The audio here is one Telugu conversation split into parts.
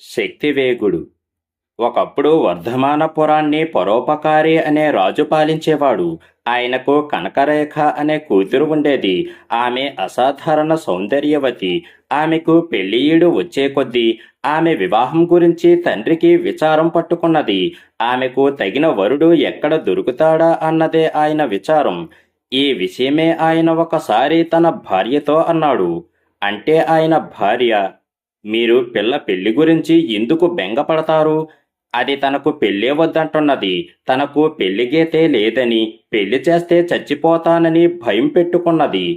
శక్తివేగుడు. ఒకప్పుడు వర్ధమానపురాన్ని పరోపకారి అనే రాజు పాలించేవాడు. ఆయనకు కనకరేఖ అనే కూతురు ఉండేది. ఆమె అసాధారణ సౌందర్యవతి. ఆమెకు పెళ్లియీడు వచ్చే కొద్దీ ఆమె వివాహం గురించి తండ్రికి విచారం పట్టుకున్నది. ఆమెకు తగిన వరుడు ఎక్కడ దొరుకుతాడా అన్నదే ఆయన విచారం. ఈ విషయమే ఆయన ఒకసారి తన భార్యతో అన్నాడు. అంటే ఆయన భార్య, మీరు పిల్ల పెళ్లి గురించి ఎందుకు బెంగపడతారు? అది తనకు పెళ్ళే వద్దంటున్నది. తనకు పెళ్లిగీతే లేదని, పెళ్లి చేస్తే చచ్చిపోతానని భయం పెట్టుకున్నది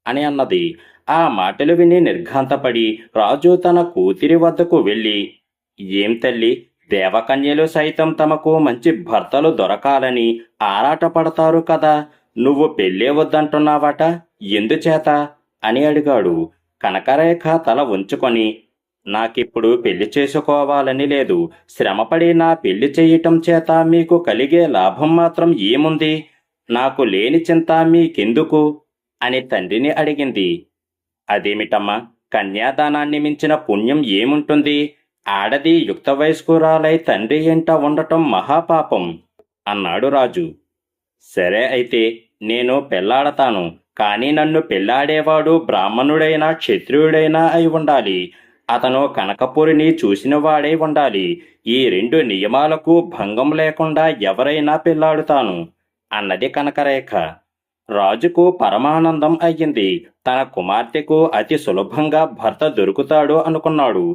అని అన్నది. ఆ మాటలు విని నిర్ఘాంతపడి రాజు తన కూతురి వద్దకు వెళ్ళి, ఏం తల్లి, దేవకన్యలు సైతం తమకు మంచి భర్తలు దొరకాలని ఆరాటపడతారు కదా, నువ్వు పెళ్ళే వద్దంటున్నావట, ఎందుచేత అని అడిగాడు. కనకరేఖ తల ఉంచుకొని, నాకిప్పుడు పెళ్లి చేసుకోవాలని లేదు. శ్రమపడి నా పెళ్లి చేయటం చేత మీకు కలిగే లాభం మాత్రం ఏముంది? నాకు లేని చింత మీకెందుకు అని తండ్రిని అడిగింది. అదేమిటమ్మా, కన్యాదానాన్ని మించిన పుణ్యం ఏముంటుంది? ఆడది యుక్త వయస్కురాలై తండ్రి ఇంట ఉండటం మహాపాపం అన్నాడు రాజు. సరే అయితే నేను పెళ్లాడతాను, కానీ నన్ను పెళ్లాడేవాడు బ్రాహ్మణుడైనా క్షత్రియుడైనా అయి ఉండాలి. అతను కనకపురిని చూసినవాడై ఉండాలి. ఈ రెండు నియమాలకు భంగం లేకుండా ఎవరైనా పెళ్లాడుతాను అన్నది కనకరేఖ. రాజుకు పరమానందం అయ్యింది. తన కుమార్తెకు అతి సులభంగా భర్త దొరుకుతాడు అనుకున్నాడు.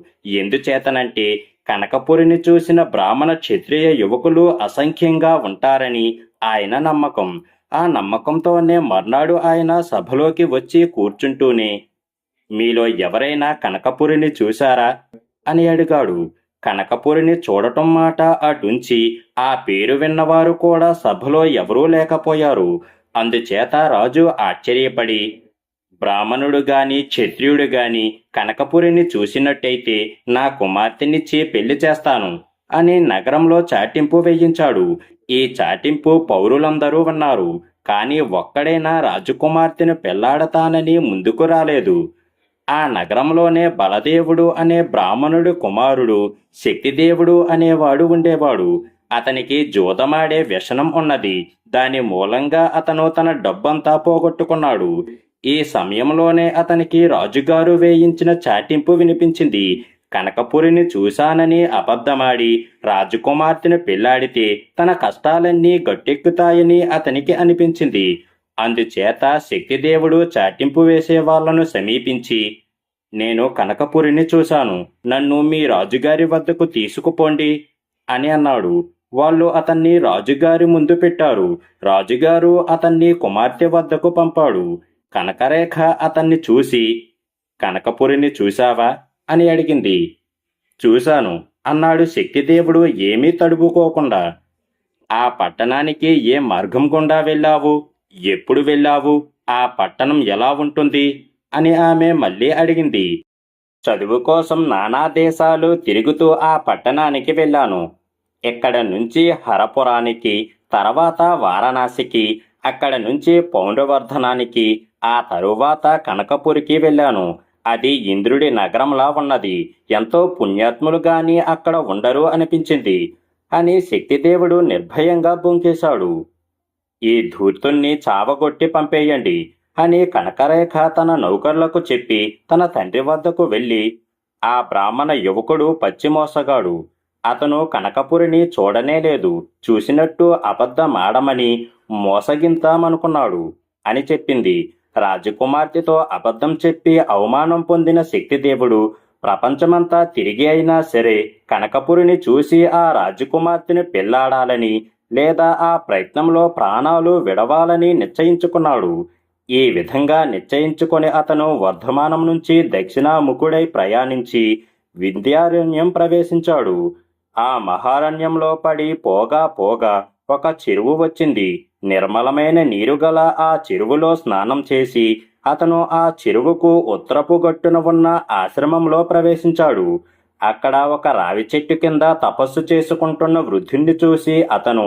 ఎందుచేతనంటే కనకపురిని చూసిన బ్రాహ్మణ క్షత్రియ యువకులు అసంఖ్యంగా ఉంటారని ఆయన నమ్మకం. ఆ నమ్మకంతోనే మర్నాడు ఆయన సభలోకి వచ్చి కూర్చుంటూనే, మీలో ఎవరైనా కనకపురిని చూశారా అని అడిగాడు. కనకపురిని చూడటం మాట అటుంచి ఆ పేరు విన్నవారు కూడా సభలో ఎవరూ లేకపోయారు. అందుచేత రాజు ఆశ్చర్యపడి, బ్రాహ్మణుడు గాని క్షత్రియుడు గాని కనకపురిని చూసినట్టయితే నా కుమార్తెనిచ్చి పెళ్లి చేస్తాను అని నగరంలో చాటింపు వేయించాడు. ఈ చాటింపు పౌరులందరూ విన్నారు. కాని ఒక్కడైనా రాజకుమార్తెను పెళ్లాడతానని ముందుకు రాలేదు. ఆ నగరంలోనే బలదేవుడు అనే బ్రాహ్మణుడి కుమారుడు శక్తిదేవుడు అనేవాడు ఉండేవాడు. అతనికి జూదమాడే వ్యసనం ఉన్నది. దాని మూలంగా అతను తన డబ్బంతా పోగొట్టుకున్నాడు. ఈ సమయంలోనే అతనికి రాజుగారు వేయించిన చాటింపు వినిపించింది. కనకపురిని చూశానని అబద్ధమాడి రాజకుమార్తెను పెళ్లాడితే తన కష్టాలన్నీ గట్టెక్కుతాయని అతనికి అనిపించింది. అందుచేత శక్తిదేవుడు చాటింపు వేసే వాళ్లను సమీపించి, నేను కనకపురిని చూశాను, నన్ను మీ రాజుగారి వద్దకు తీసుకుపోండి అని అన్నాడు. వాళ్ళు అతన్ని రాజుగారి ముందు పెట్టారు. రాజుగారు అతన్ని కుమార్తె వద్దకు పంపాడు. కనకరేఖ అతన్ని చూసి, కనకపురిని చూశావా అని అడిగింది. చూశాను అన్నాడు శక్తిదేవుడు ఏమీ తడుపుకోకుండా. ఆ పట్టణానికి ఏ మార్గం గుండా వెళ్ళావు? ఎప్పుడు వెళ్ళావు? ఆ పట్టణం ఎలా ఉంటుంది అని ఆమె మళ్ళీ అడిగింది. చదువు కోసం నానా దేశాలు తిరుగుతూ ఆ పట్టణానికి వెళ్ళాను. ఇక్కడ నుంచి హరపురానికి, తర్వాత వారణాసికి, అక్కడ నుంచి పౌండ్రవర్ధనానికి, ఆ తరువాత కనకపురికి వెళ్ళాను. అది ఇంద్రుడి నగరంలా ఉన్నది. ఎంతో పుణ్యాత్ములు గాని అక్కడ ఉండరు అనిపించింది అని శక్తిదేవుడు నిర్భయంగా బొంకేశాడు. ఈ ధూర్తుణ్ణి చావగొట్టి పంపేయండి అని కనకరేఖ తన నౌకర్లకు చెప్పి తన తండ్రి వద్దకు వెళ్ళి, ఆ బ్రాహ్మణ యువకుడు పచ్చిమోసగాడు. అతను కనకపురిని చూడనే లేదు. చూసినట్టు అబద్ధమాడమని మోసగింతామనుకున్నాడు అని చెప్పింది. రాజకుమార్తెతో అబద్ధం చెప్పి అవమానం పొందిన శక్తిదేవుడు ప్రపంచమంతా తిరిగి అయినా సరే కనకపురిని చూసి ఆ రాజకుమార్తెను పెళ్లాడాలని, లేదా ఆ ప్రయత్నంలో ప్రాణాలు విడవాలని నిశ్చయించుకున్నాడు. ఈ విధంగా నిశ్చయించుకొని అతను వర్ధమానం నుంచి దక్షిణాముఖుడై ప్రయాణించి వింధ్యారణ్యం ప్రవేశించాడు. ఆ మహారణ్యంలో పడి పోగా పోగా ఒక చెరువు వచ్చింది. నిర్మలమైన నీరుగల ఆ చెరువులో స్నానం చేసి అతను ఆ చెరువుకు ఉత్తరపు గట్టున ఉన్న ఆశ్రమంలో ప్రవేశించాడు. అక్కడ ఒక రావి చెట్టు కింద తపస్సు చేసుకుంటున్న వృద్ధుణ్ణి చూసి అతను,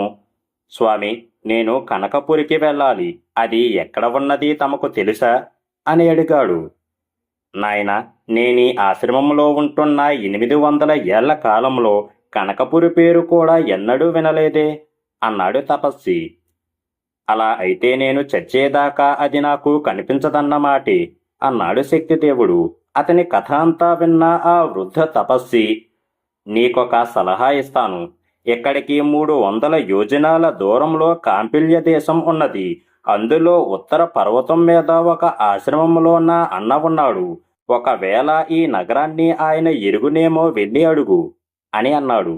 స్వామి, నేను కనకపురికి వెళ్ళాలి. అది ఎక్కడ ఉన్నది తమకు తెలుసా అని అడిగాడు. నాయనా, నేనీ ఆశ్రమంలో ఉంటున్న 800 ఏళ్ల కాలంలో కనకపురి పేరు కూడా ఎన్నడూ వినలేదే అన్నాడు తపస్వి. అలా అయితే నేను చచ్చేదాకా అది నాకు కనిపించదన్నమాటే అన్నాడు శక్తిదేవుడు. అతని కథ అంతా విన్న ఆ వృద్ధ తపస్వి, నీకొక సలహా ఇస్తాను. ఇక్కడికి 300 యోజనాల దూరంలో కాంపిల్య దేశం ఉన్నది. అందులో ఉత్తర పర్వతం మీద ఒక ఆశ్రమంలో నా అన్న ఉన్నాడు. ఒకవేళ ఈ నగరాన్ని ఆయన ఎరుగునేమో వెళ్ళి అడుగు అని అన్నాడు.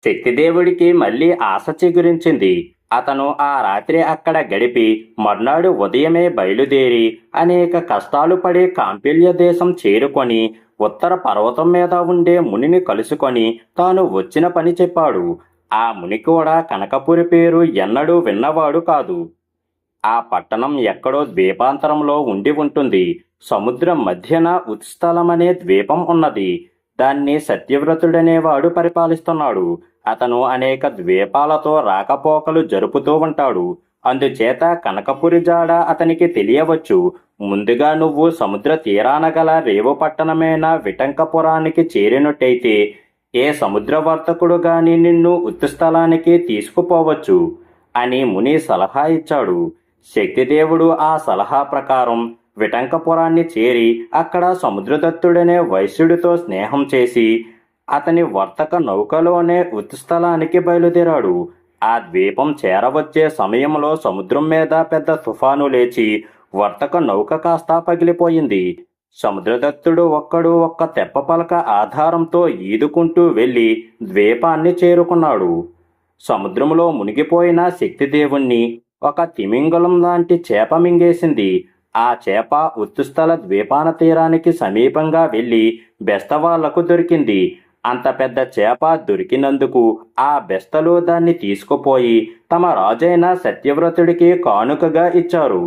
శక్తిదేవుడికి మళ్ళీ ఆశ చిగురించింది. అతను ఆ రాత్రి అక్కడ గడిపి మర్నాడు ఉదయమే బయలుదేరి అనేక కష్టాలు పడి కాంపిల్య దేశం చేరుకొని ఉత్తర పర్వతం మీద ఉండే మునిని కలుసుకొని తాను వచ్చిన పని చెప్పాడు. ఆ ముని కూడా కనకపురి పేరు ఎన్నడూ విన్నవాడు కాదు. ఆ పట్టణం ఎక్కడో ద్వీపాంతరంలో ఉండి ఉంటుంది. సముద్రం మధ్యన ఉత్స్థలమనే ద్వీపం ఉన్నది. దాన్ని సత్యవ్రతుడనేవాడు పరిపాలిస్తున్నాడు. అతను అనేక ద్వీపాలతో రాకపోకలు జరుపుతూ ఉంటాడు. అందుచేత కనకపురి జాడ అతనికి తెలియవచ్చు. ముందుగా నువ్వు సముద్ర తీరాన గల రేవు పట్టణమైన విటంకపురానికి చేరినట్టయితే ఏ సముద్రవర్తకుడు గాని నిన్ను ఉత్స్థలానికి తీసుకుపోవచ్చు అని ముని సలహా ఇచ్చాడు. శక్తిదేవుడు ఆ సలహా ప్రకారం విటంకపురాన్ని చేరి అక్కడ సముద్రదత్తుడనే వైశ్యుడితో స్నేహం చేసి అతని వర్తక నౌకలోనే ఉత్స్థలానికి బయలుదేరాడు. ఆ ద్వీపం చేరవచ్చే సమయంలో సముద్రం మీద పెద్ద తుఫాను లేచి వర్తక నౌక కాస్త పగిలిపోయింది. సముద్రదత్తుడు ఒక్క తెప్పపలక ఆధారంతో ఈదుకుంటూ వెళ్ళి ద్వీపాన్ని చేరుకున్నాడు. సముద్రంలో మునిగిపోయిన శక్తిదేవుణ్ణి ఒక తిమింగలం లాంటి చేప మింగేసింది. ఆ చేప ఉత్తుస్థల ద్వీపాన తీరానికి సమీపంగా వెళ్ళి బెస్తవాళ్లకు దొరికింది. అంత పెద్ద చేప దొరికినందుకు ఆ బెస్తలు దాన్ని తీసుకుపోయి తమ రాజైన సత్యవ్రతుడికి కానుకగా ఇచ్చారు.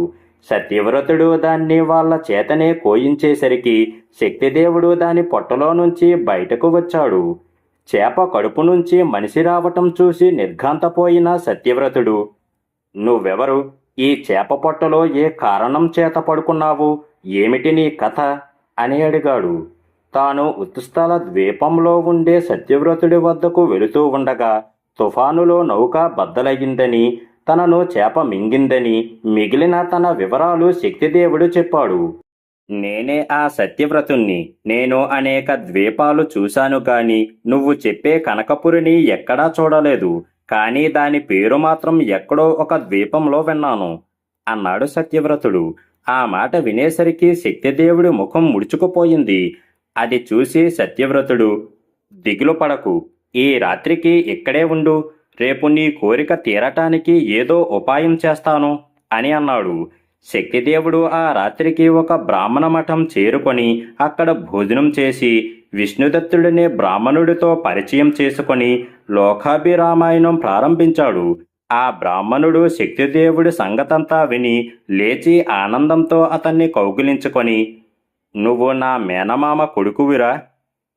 సత్యవ్రతుడు దాన్ని వాళ్ళ చేతనే కోయించేసరికి శక్తిదేవుడు దాని పొట్టలో నుంచి బయటకు వచ్చాడు. చేప కడుపు నుంచి మనిషి రావటం చూసి నిర్ఘాంతపోయిన సత్యవ్రతుడు, నువ్వెవరు? ఈ చేప పొట్టలో ఏ కారణం చేత పడుకున్నావు? ఏమిటి నీ కథ అని అడిగాడు. తాను ఉత్స్థల ద్వీపంలో ఉండే సత్యవ్రతుడి వద్దకు వెళుతూ ఉండగా తుఫానులో నౌక బద్దలయ్యిందని, తనను చేప మింగిందని మిగిలిన తన వివరాలు శక్తిదేవుడు చెప్పాడు. నేనే ఆ సత్యవ్రతుణ్ణి. నేను అనేక ద్వీపాలు చూశాను గాని నువ్వు చెప్పే కనకపురిని ఎక్కడా చూడలేదు. కానీ దాని పేరు మాత్రం ఎక్కడో ఒక ద్వీపంలో విన్నాను అన్నాడు సత్యవ్రతుడు. ఆ మాట వినేసరికి శక్తిదేవుడి ముఖం ముడుచుకుపోయింది. అది చూసి సత్యవ్రతుడు, దిగులు పడకు, ఈ రాత్రికి ఇక్కడే ఉండు. రేపు నీ కోరిక తీరటానికి ఏదో ఉపాయం చేస్తాను అని అన్నాడు. శక్తిదేవుడు ఆ రాత్రికి ఒక బ్రాహ్మణ మఠం చేరుకొని అక్కడ భోజనం చేసి విష్ణుదత్తుడనే బ్రాహ్మణుడితో పరిచయం చేసుకొని లోకాభిరామాయణం ప్రారంభించాడు. ఆ బ్రాహ్మణుడు శక్తిదేవుడి సంగతంతా విని లేచి ఆనందంతో అతన్ని కౌగిలించుకొని, నువ్వు నా మేనమామ కొడుకువిరా?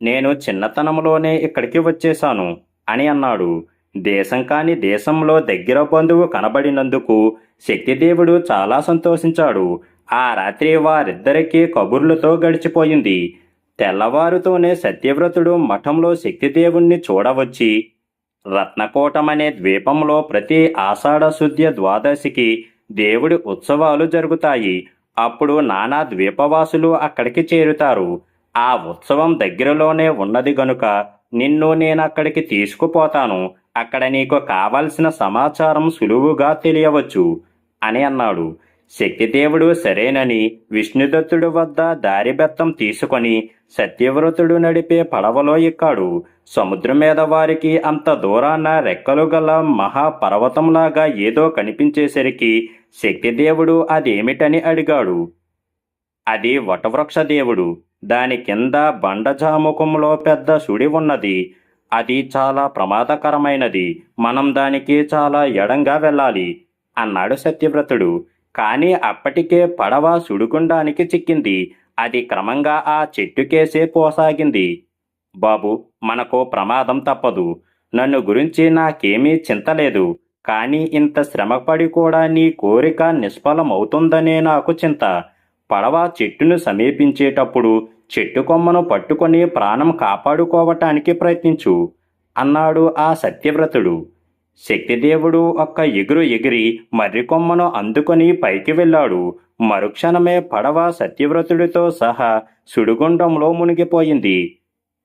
నేను చిన్నతనంలోనే ఇక్కడికి వచ్చేశాను అని అన్నాడు. దేశం కాని దేశంలో దగ్గర బంధువు కనబడినందుకు శక్తిదేవుడు చాలా సంతోషించాడు. ఆ రాత్రి వారిద్దరికీ కబుర్లతో గడిచిపోయింది. తెల్లవారుతోనే సత్యవ్రతుడు మఠంలో శక్తిదేవుణ్ణి చూడవచ్చి, రత్నకోటమనే ద్వీపంలో ప్రతి ఆషాఢ శుద్ధ ద్వాదశికి దేవుడి ఉత్సవాలు జరుగుతాయి. అప్పుడు నానా ద్వీపవాసులు అక్కడికి చేరుతారు. ఆ ఉత్సవం దగ్గరలోనే ఉన్నది గనుక నిన్ను నేనక్కడికి తీసుకుపోతాను. అక్కడ నీకు కావలసిన సమాచారం సులువుగా తెలియవచ్చు అని అన్నాడు. శక్తిదేవుడు సరేనని విష్ణుదత్తుడి వద్ద దారిబెత్తం తీసుకొని సత్యవ్రతుడు నడిపే పడవలో ఎక్కాడు. సముద్రం మీద వారికి అంత దూరాన రెక్కలు గల మహాపర్వతంలాగా ఏదో కనిపించేసరికి శక్తిదేవుడు అదేమిటని అడిగాడు. అది వటవృక్ష దేవుడు. దాని కింద బండజాముఖంలో పెద్ద సుడి ఉన్నది. అది చాలా ప్రమాదకరమైనది. మనం దానికి చాలా ఎడంగా వెళ్ళాలి అన్నాడు సత్యవ్రతుడు. కానీ అప్పటికే పడవ సుడిగుండానికి చిక్కింది. అది క్రమంగా ఆ చెట్టుకేసే పోసాగింది. బాబు, మనకు ప్రమాదం తప్పదు. నన్ను గురించి నాకేమీ చింతలేదు. కానీ ఇంత శ్రమపడి కూడా నీ కోరిక నిష్ఫలమవుతుందనే నాకు చింత. పడవ చెట్టును సమీపించేటప్పుడు చెట్టు కొమ్మను పట్టుకొని ప్రాణం కాపాడుకోవటానికి ప్రయత్నించు అన్నాడు ఆ సత్యవ్రతుడు. శక్తిదేవుడు ఒక్క ఎగురు ఎగిరి మర్రి కొమ్మను అందుకొని పైకి వెళ్ళాడు. మరుక్షణమే పడవ సత్యవ్రతుడితో సహా సుడిగుండంలో మునిగిపోయింది.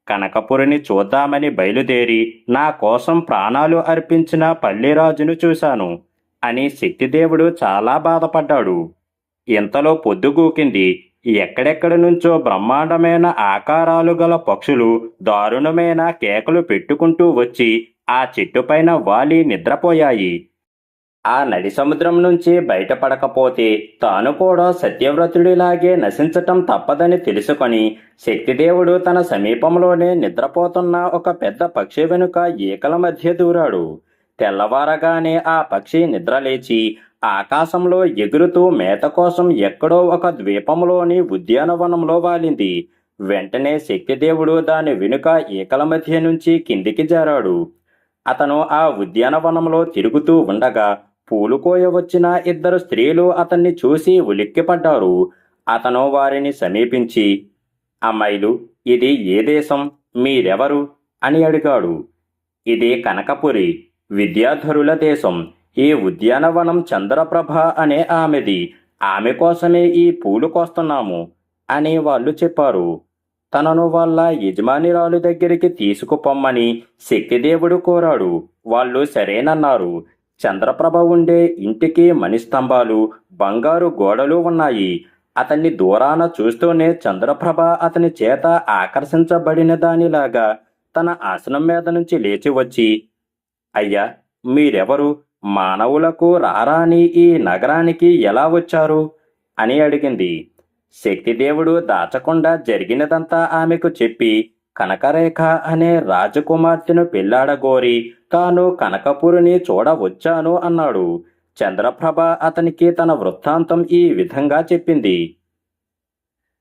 కనకపురిని చూద్దామని బయలుదేరి నా కోసం ప్రాణాలు అర్పించిన పల్లెరాజును చూశాను అని శక్తిదేవుడు చాలా బాధపడ్డాడు. ఇంతలో పొద్దుగూకింది. ఎక్కడెక్కడి నుంచో బ్రహ్మాండమైన ఆకారాలు గల పక్షులు దారుణమైన కేకలు పెట్టుకుంటూ వచ్చి ఆ చెట్టుపైన వాలి నిద్రపోయాయి. ఆ నడి సముద్రం నుంచి బయటపడకపోతే తాను కూడా సత్యవ్రతుడిలాగే నశించటం తప్పదని తెలుసుకొని శక్తిదేవుడు తన సమీపంలోనే నిద్రపోతున్న ఒక పెద్ద పక్షి వెనుక ఈకల మధ్య దూరాడు. తెల్లవారగానే ఆ పక్షి నిద్రలేచి ఆకాశంలో ఎగురుతూ మేత కోసం ఎక్కడో ఒక ద్వీపంలోని ఉద్యానవనంలో వాలింది. వెంటనే శక్తిదేవుడు దాని వెనుక ఈకల మధ్య నుంచి కిందికి జారాడు. అతను ఆ ఉద్యానవనంలో తిరుగుతూ ఉండగా పూలు కోయవచ్చిన ఇద్దరు స్త్రీలు అతన్ని చూసి ఉలిక్కిపడ్డారు. అతను వారిని సమీపించి, అమ్మాయిలు, ఇది ఏ దేశం, మీరెవరు అని అడిగాడు. ఇది కనకపురి, విద్యాధరుల దేశం. ఈ ఉద్యానవనం చంద్రప్రభ అనే ఆమెది. ఆమె కోసమే ఈ పూలు కోస్తున్నాము అని వాళ్ళు చెప్పారు. తనను వాళ్ళ యజమానిరాలు దగ్గరికి తీసుకుపొమ్మని శక్తిదేవుడు కోరాడు. వాళ్ళు సరేనన్నారు. చంద్రప్రభ ఉండే ఇంటికి మణిస్తంభాలు, బంగారు గోడలు ఉన్నాయి. అతన్ని దూరాన చూస్తూనే చంద్రప్రభ అతని చేత ఆకర్షించబడిన దానిలాగా తన ఆసనం మీద నుంచి లేచి వచ్చి, అయ్యా, మీరెవరు, మానవులకు రారాని ఈ నగరానికి ఎలా వచ్చారు అని అడిగింది. శక్తిదేవుడు దాచకుండా జరిగినదంతా ఆమెకు చెప్పి కనకరేఖ అనే రాజకుమార్తెను పెళ్లాడగోరి తాను కనకపురిని చూడవచ్చాను అన్నాడు. చంద్రప్రభ అతనికి తన వృత్తాంతం ఈ విధంగా చెప్పింది.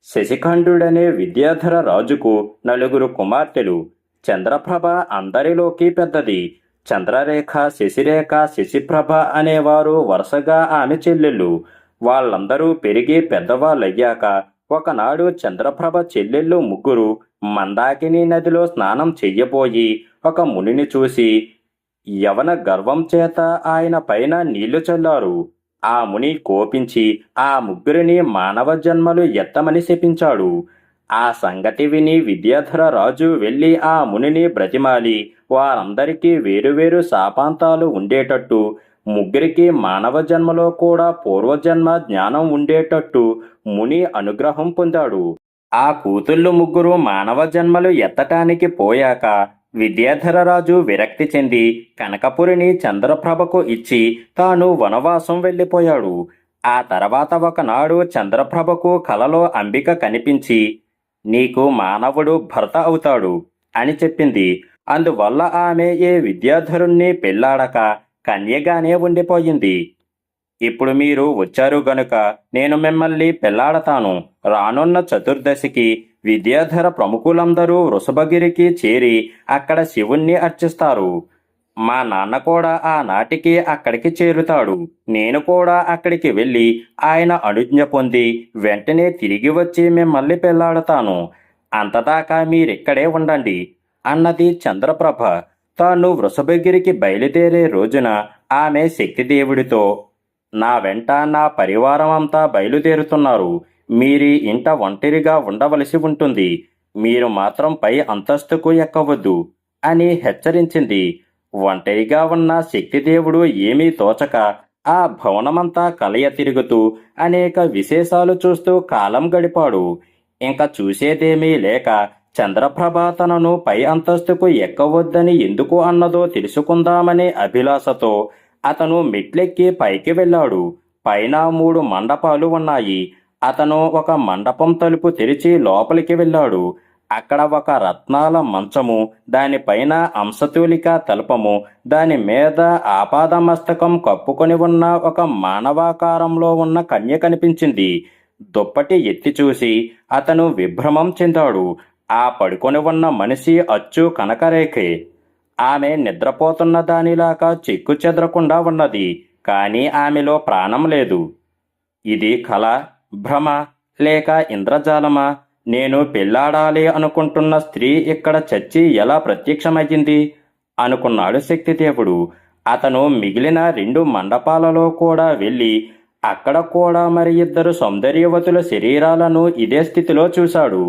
శశిఖండుడనే విద్యాధర రాజుకు 4 కుమార్తెలు. చంద్రప్రభ అందరిలోకి పెద్దది. చంద్రరేఖ, శశిరేఖ, శశిప్రభ అనేవారు వరుసగా ఆమె చెల్లెళ్ళు. వాళ్ళందరూ పెరిగి పెద్దవాళ్ళయ్యాక ఒకనాడు చంద్రప్రభ చెల్లెళ్ళు 3 మందాకిని నదిలో స్నానం చెయ్యబోయి ఒక మునిని చూసి యవన గర్వం చేత ఆయన పైన నీళ్లు చల్లారు. ఆ ముని కోపించి ఆ 3 మానవ జన్మలు ఎత్తమని శపించాడు. ఆ సంగతి విని విద్యాధర రాజు వెళ్ళి ఆ మునిని బ్రతిమాలి వారందరికీ వేరువేరు శాపాంతాలు ఉండేటట్టు, 3 మానవ జన్మలో కూడా పూర్వజన్మ జ్ఞానం ఉండేటట్టు ముని అనుగ్రహం పొందాడు. ఆ కూతుళ్ళు 3 మానవ జన్మలు ఎత్తటానికి పోయాక విద్యాధరరాజు విరక్తి చెంది కనకపురిని చంద్రప్రభకు ఇచ్చి తాను వనవాసం వెళ్ళిపోయాడు. ఆ తర్వాత ఒకనాడు చంద్రప్రభకు కలలో అంబిక కనిపించి, నీకు మానవుడు భర్త అవుతాడు అని చెప్పింది. అందువల్ల ఆమె ఏ విద్యాధరుణ్ణి పెళ్లాడక కన్యగానే ఉండిపోయింది. ఇప్పుడు మీరు వచ్చారు గనుక నేను మిమ్మల్ని పెళ్లాడతాను. రానున్న చతుర్దశికి విద్యాధర ప్రముఖులందరూ వృషభగిరికి చేరి అక్కడ శివుణ్ణి అర్చిస్తారు. మా నాన్న కూడా ఆనాటికి అక్కడికి చేరుతాడు. నేను కూడా అక్కడికి వెళ్ళి ఆయన అనుజ్ఞ పొంది వెంటనే తిరిగి వచ్చి మిమ్మల్ని పెళ్లాడతాను. అంతదాకా మీరిక్కడే ఉండండి అన్నది చంద్రప్రభ. తాను వృషభగిరికి బయలుదేరే రోజున ఆమె శక్తిదేవుడితో, నా వెంట నా పరివారం అంతా బయలుదేరుతున్నారు. మీరీ ఇంట ఒంటరిగా ఉండవలసి ఉంటుంది. మీరు మాత్రం పై అంతస్తుకు ఎక్కవద్దు అని హెచ్చరించింది. ఒంటరిగా ఉన్న శక్తిదేవుడు ఏమీ తోచక ఆ భవనమంతా కలయ తిరుగుతూ అనేక విశేషాలు చూస్తూ కాలం గడిపాడు. ఇంకా చూసేదేమీ లేక చంద్రప్రభ తనను పై అంతస్తుకు ఎక్కవద్దని ఎందుకు అన్నదో తెలుసుకుందామనే అభిలాషతో అతను మెట్లెక్కి పైకి వెళ్ళాడు. పైన 3 మండపాలు ఉన్నాయి. అతను ఒక మండపం తలుపు తెరిచి లోపలికి వెళ్ళాడు. అక్కడ ఒక రత్నాల మంచము, దానిపైన అంశతూలిక తల్పము, దాని మీద ఆపాదమస్తకం కప్పుకొని ఉన్న ఒక మానవాకారంలో ఉన్న కన్య కనిపించింది. దుప్పటి ఎత్తి చూసి అతను విభ్రమం చెందాడు. ఆ పడుకొని ఉన్న మనిషి అచ్చు కనకరేఖే. ఆమె నిద్రపోతున్న దానిలాగా చెక్కు చెదరకుండా ఉన్నది. కానీ ఆమెలో ప్రాణం లేదు. ఇది కళ, భ్రమ లేక ఇంద్రజాలమా? నేను పెళ్లాడాలి అనుకుంటున్న స్త్రీ ఇక్కడ చచ్చి ఎలా ప్రత్యక్షమయ్యింది అనుకున్నాడు శక్తిదేవుడు. అతను మిగిలిన 2 మండపాలలో కూడా వెళ్ళి అక్కడ కూడా మరి 2 సౌందర్యవతుల శరీరాలను ఇదే స్థితిలో చూశాడు.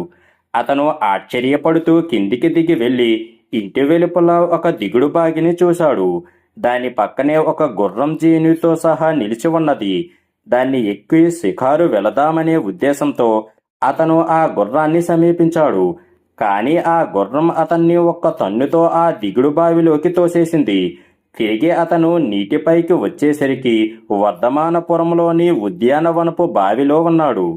అతను ఆశ్చర్యపడుతూ కిందికి దిగి వెళ్ళి ఇంటి వెలుపల ఒక దిగుడు బాగిని చూశాడు. దాని పక్కనే ఒక గుర్రం జీనుతో సహా నిలిచి ఉన్నది. దాన్ని ఎక్కి షికారు వెళదామనే ఉద్దేశంతో అతను ఆ గుర్రాన్ని సమీపించాడు. కాని ఆ గుర్రం అతన్ని ఒక్క తన్నుతో ఆ దిగుడు బావిలోకి తోసేసింది. తిరిగి అతను నీటిపైకి వచ్చేసరికి వర్ధమానపురంలోని ఉద్యానవనపు బావిలో ఉన్నాడు.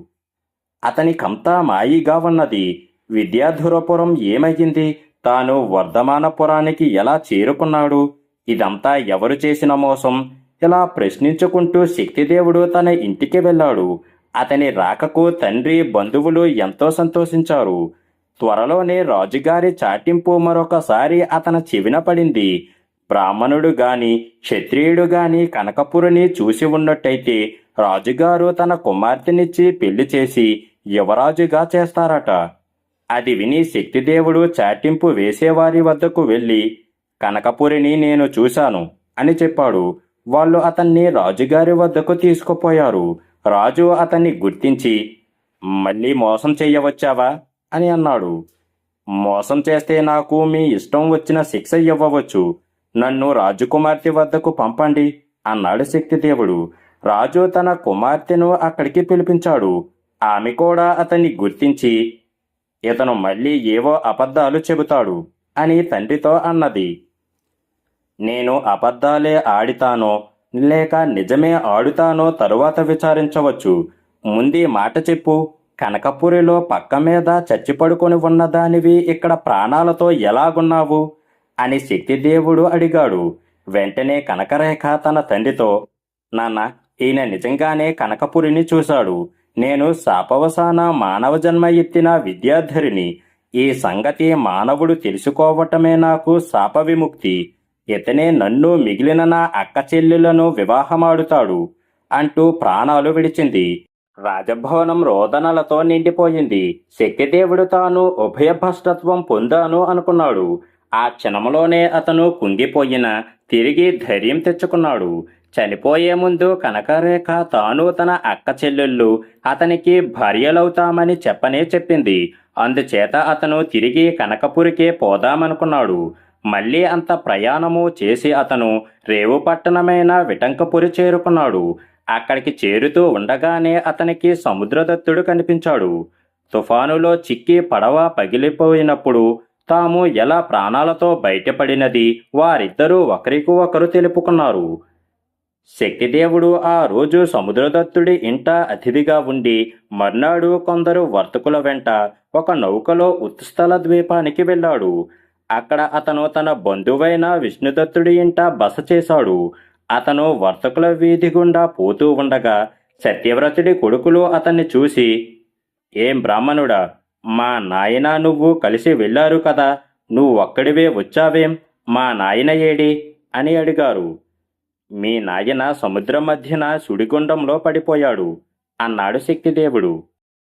అతనికంతా మాయిగా ఉన్నది. విద్యాధురపురం ఏమయ్యింది? తాను వర్ధమానపురానికి ఎలా చేరుకున్నాడు? ఇదంతా ఎవరు చేసిన మోసం? ఇలా ప్రశ్నించుకుంటూ శక్తిదేవుడు తన ఇంటికి వెళ్ళాడు. అతని రాకకు తండ్రి, బంధువులు ఎంతో సంతోషించారు. త్వరలోనే రాజుగారి చాటింపు మరొకసారి అతని చెవిన పడింది. బ్రాహ్మణుడు గాని క్షత్రియుడు గాని కనకపురిని చూసి ఉన్నట్టయితే రాజుగారు తన కుమార్తెనిచ్చి పెళ్లి చేసి యువరాజుగా చేస్తారట. అది విని శక్తిదేవుడు చాటింపు వేసేవారి వద్దకు వెళ్ళి కనకపురిని నేను చూశాను అని చెప్పాడు. వాళ్ళు అతన్ని రాజుగారి వద్దకు తీసుకుపోయారు. రాజు అతన్ని గుర్తించి మళ్ళీ మోసం చెయ్యవచ్చావా అని అన్నాడు. మోసం చేస్తే నాకు మీ ఇష్టం వచ్చిన శిక్ష ఇవ్వవచ్చు. నన్ను రాజకుమార్తె వద్దకు పంపండి అన్నాడు శక్తిదేవుడు. రాజు తన కుమార్తెను అక్కడికి పిలిపించాడు. ఆమె కూడా అతన్ని గుర్తించి ఇతను మళ్ళీ ఏవో అబద్ధాలు చెబుతాడు అని తండ్రితో అన్నది. నేను అబద్ధాలే ఆడితానో లేక నిజమే ఆడుతానో తరువాత విచారించవచ్చు. ముందే మాట చెప్పు. కనకపురిలో పక్క మీద చచ్చిపడుకొని ఉన్నదానివి ఇక్కడ ప్రాణాలతో ఎలాగున్నావు అని శక్తిదేవుడు అడిగాడు. వెంటనే కనకరేఖ తన తండ్రితో నాన్న, ఈయన నిజంగానే కనకపురిని చూశాడు. నేను శాపవసాన మానవ జన్మ ఎత్తిన విద్యాధరిని. ఈ సంగతి మానవుడు తెలుసుకోవటమే నాకు శాప విముక్తి. ఇతనే నన్ను మిగిలిన నా అక్క చెల్లెలను వివాహమాడుతాడు అంటూ ప్రాణాలు విడిచింది. రాజభవనం రోదనలతో నిండిపోయింది. శక్తిదేవుడు తాను ఉభయభ్రష్టత్వం పొందాను అనుకున్నాడు. ఆ క్షణంలోనే అతను కుంగిపోయిన తిరిగి ధైర్యం తెచ్చుకున్నాడు. చనిపోయే ముందు కనకరేఖ తాను తన అక్క చెల్లెళ్ళు అతనికి భార్యలవుతామని చెప్పనే చెప్పింది. అందుచేత అతను తిరిగి కనకపురికే పోదామనుకున్నాడు. మళ్ళీ అంత ప్రయాణము చేసి అతను రేవు పట్టణమైన విటంకపురి చేరుకున్నాడు. అక్కడికి చేరుతూ ఉండగానే అతనికి సముద్రదత్తుడు కనిపించాడు. తుఫానులో చిక్కి పడవ పగిలిపోయినప్పుడు తాము ఎలా ప్రాణాలతో బయటపడినది వారిద్దరూ ఒకరికి ఒకరు తెలుపుకున్నారు. శక్తిదేవుడు ఆ రోజు సముద్రదత్తుడి ఇంట అతిథిగా ఉండి మర్నాడు కొందరు వర్తకుల వెంట ఒక నౌకలో ఉత్స్థల ద్వీపానికి వెళ్ళాడు. అక్కడ అతను తన బంధువైన విష్ణుదత్తుడి ఇంట బస చేశాడు. అతను వర్తకుల వీధి గుండా పోతూ ఉండగా సత్యవ్రతుడి కొడుకులు అతన్ని చూసి ఏం బ్రాహ్మణుడా, మా నాయన నువ్వు కలిసి వెళ్ళారు కదా, నువ్వు ఒక్కడివే వచ్చావేం, మా నాయన ఏడి అని అడిగారు. మీ నాయన సముద్రం మధ్యన సుడిగుండంలో పడిపోయాడు అన్నాడు శక్తిదేవుడు.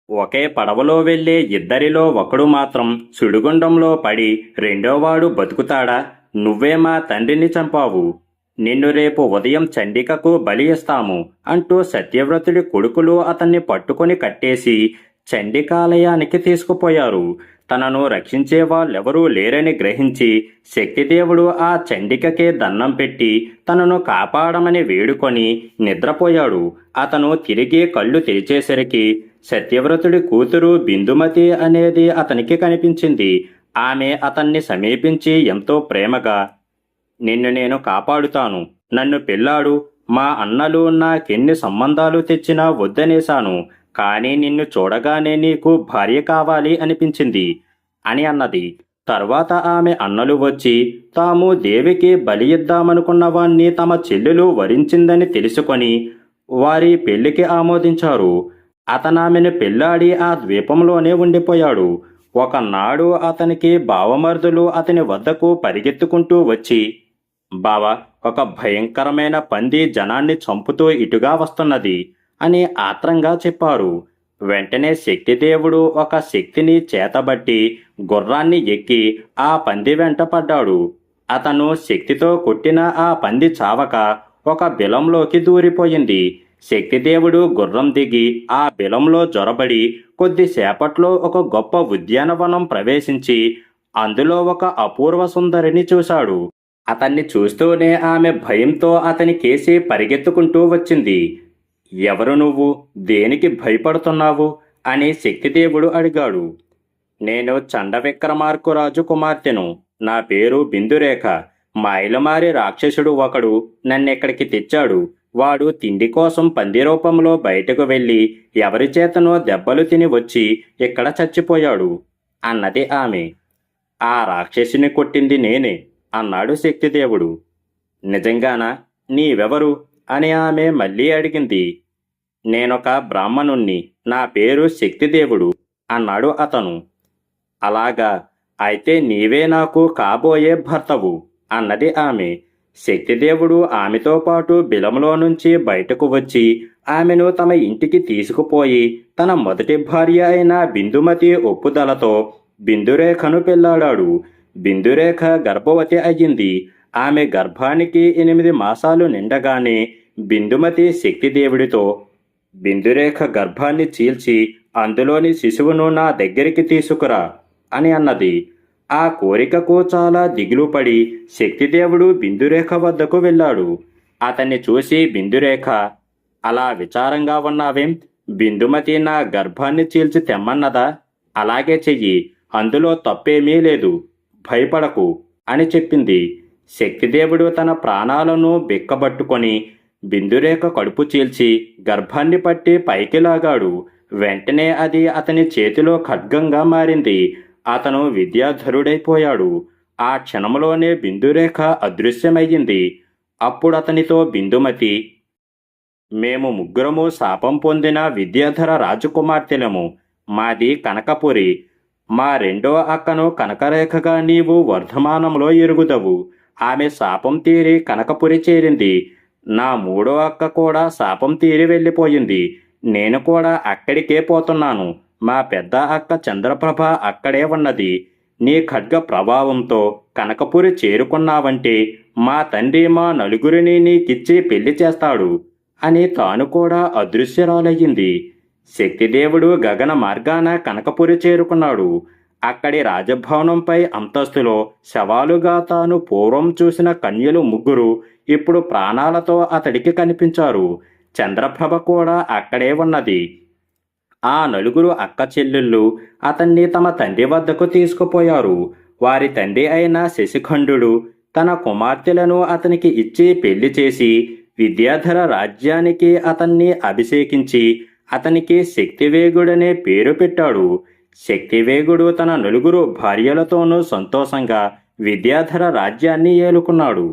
ఒకే పడవలో వెళ్లే ఇద్దరిలో ఒకడు మాత్రం సుడిగుండంలో పడి రెండోవాడు బతుకుతాడా? నువ్వే మా తండ్రిని చంపావు. నిన్ను రేపు ఉదయం చండికకు బలి ఇస్తాము అంటూ సత్యవ్రతుడి కొడుకులు అతన్ని పట్టుకొని కట్టేసి చండికాలయానికి తీసుకుపోయారు. తనను రక్షించే వాళ్ళెవరూ లేరని గ్రహించి శక్తిదేవుడు ఆ చండికకే దన్నం పెట్టి తనను కాపాడమని వేడుకొని నిద్రపోయాడు. అతను తిరిగి కళ్ళు తెరిచేసరికి సత్యవ్రతుడి కూతురు బిందుమతి అనేది అతనికి కనిపించింది. ఆమె అతన్ని సమీపించి ఎంతో ప్రేమగా నిన్ను నేను కాపాడుతాను, నన్ను పెళ్ళాడు, మా అన్నలు నాకెన్ని సంబంధాలు తెచ్చినా వద్దనేశాను, కానీ నిన్ను చూడగానే నీకు భార్య కావాలి అనిపించింది అని అన్నది. తర్వాత ఆమె అన్నలు వచ్చి తాము దేవికి బలి ఇద్దామనుకున్న వాణ్ణి తమ చెల్లెలు వరించిందని తెలుసుకొని వారి పెళ్లికి ఆమోదించారు. అతనామెను పెళ్లాడి ఆ ద్వీపంలోనే ఉండిపోయాడు. ఒకనాడు అతనికి బావమర్దులు అతని వద్దకు పరిగెత్తుకుంటూ వచ్చి బావా, ఒక భయంకరమైన పంది జనాన్ని చంపుతూ ఇటుగా వస్తున్నది అని ఆత్రంగా చెప్పారు. వెంటనే శక్తిదేవుడు ఒక శక్తిని చేతబట్టి గుర్రాన్ని ఎక్కి ఆ పంది వెంట పడ్డాడు. అతను శక్తితో కొట్టిన ఆ పంది చావక ఒక బిలంలోకి దూరిపోయింది. శక్తిదేవుడు గుర్రం దిగి ఆ బిలంలో జొరబడి కొద్దిసేపట్లో ఒక గొప్ప ఉద్యానవనం ప్రవేశించి అందులో ఒక అపూర్వ సుందరిని చూశాడు. అతన్ని చూస్తూనే ఆమె భయంతో అతని కేసి పరిగెత్తుకుంటూ వచ్చింది. ఎవరు నువ్వు? దేనికి భయపడుతున్నావు అని శక్తిదేవుడు అడిగాడు. నేను చండవిక్రమార్కురాజు కుమార్తెను. నా పేరు బిందురేఖ. మైలమారి రాక్షసుడు ఒకడు నన్నెక్కడికి తెచ్చాడు. వాడు తిండి కోసం పంది రూపంలో బయటకు వెళ్ళి ఎవరి చేతనో దెబ్బలు తిని వచ్చి ఇక్కడ చచ్చిపోయాడు అన్నది ఆమె. ఆ రాక్షసుని కొట్టింది నేనే అన్నాడు శక్తిదేవుడు. నిజంగానా? నీవెవరు అని ఆమె మళ్ళీ అడిగింది. నేనొక బ్రాహ్మణుణ్ణి. నా పేరు శక్తిదేవుడు అన్నాడు అతను. అలాగా, అయితే నీవే నాకు కాబోయే భర్తవు అన్నది ఆమె. శక్తిదేవుడు ఆమెతో పాటు బిలంలో నుంచి బయటకు వచ్చి ఆమెను తమ ఇంటికి తీసుకుపోయి తన మొదటి భార్య అయిన బిందుమతి ఒప్పుదలతో బిందురేఖను పెళ్లాడాడు. బిందురేఖ గర్భవతి అయ్యింది. ఆమె గర్భానికి 8 మాసాలు నిండగానే బిందుమతి శక్తిదేవుడితో, బిందురేఖ గర్భాన్ని చీల్చి అందులోని శిశువును నా దగ్గరికి తీసుకురా అని అన్నది. ఆ కోరికకు చాలా దిగులు పడి శక్తిదేవుడు బిందురేఖ వద్దకు వెళ్ళాడు. అతన్ని చూసి బిందురేఖ, అలా విచారంగా ఉన్నావేం? బిందుమతి నా గర్భాన్ని చీల్చి తెమ్మన్నదా? అలాగే చెయ్యి, అందులో తప్పేమీ లేదు, భయపడకు అని చెప్పింది. శక్తిదేవుడు తన ప్రాణాలను బిక్కబట్టుకొని బిందురేఖ కడుపు చీల్చి గర్భాన్ని పట్టి పైకి లాగాడు. వెంటనే అది అతని చేతిలో ఖడ్గంగా మారింది. అతను విద్యాధరుడైపోయాడు. ఆ క్షణంలోనే బిందురేఖ అదృశ్యమయ్యింది. అప్పుడతనితో బిందుమతి, మేము ముగ్గురము శాపం పొందిన విద్యాధర రాజకుమార్తెలము. మాది కనకపురి. మా రెండో అక్కను కనకరేఖగా నీవు వర్ధమానంలో ఎరుగుదవు. ఆమె శాపం తీరి కనకపురి చేరింది. నా మూడో అక్క కూడా శాపం తీరి వెళ్ళిపోయింది. నేను కూడా అక్కడికే పోతున్నాను. మా పెద్ద అక్క చంద్రప్రభ అక్కడే ఉన్నది. నీ ఖడ్గ ప్రభావంతో కనకపురి చేరుకున్నావంటే మా తండ్రి మా నలుగురిని నీకిచ్చి పెళ్లి చేస్తాడు అని తాను కూడా అదృశ్యరాలయ్యింది. శక్తిదేవుడు గగన మార్గాన కనకపురి చేరుకున్నాడు. అక్కడి రాజభవనంపై అంతస్తులో శవాలుగా తాను పూర్వం చూసిన కన్యలు 3 ఇప్పుడు ప్రాణాలతో అతడికి కనిపించారు. చంద్రప్రభ కూడా అక్కడే ఉన్నది. ఆ 4 అక్క చెల్లెళ్ళు అతన్ని తమ తండ్రి వద్దకు తీసుకుపోయారు. వారి తండ్రి అయిన శశిఖండుడు తన కుమార్తెలను అతనికి ఇచ్చి పెళ్లి చేసి విద్యాధర రాజ్యానికి అతన్ని అభిషేకించి అతనికి శక్తివేగుడనే పేరు పెట్టాడు. శక్తివేగుడు తన 4 భార్యలతోనూ సంతోషంగా విద్యాధర రాజ్యాన్ని ఏలుకున్నాడు.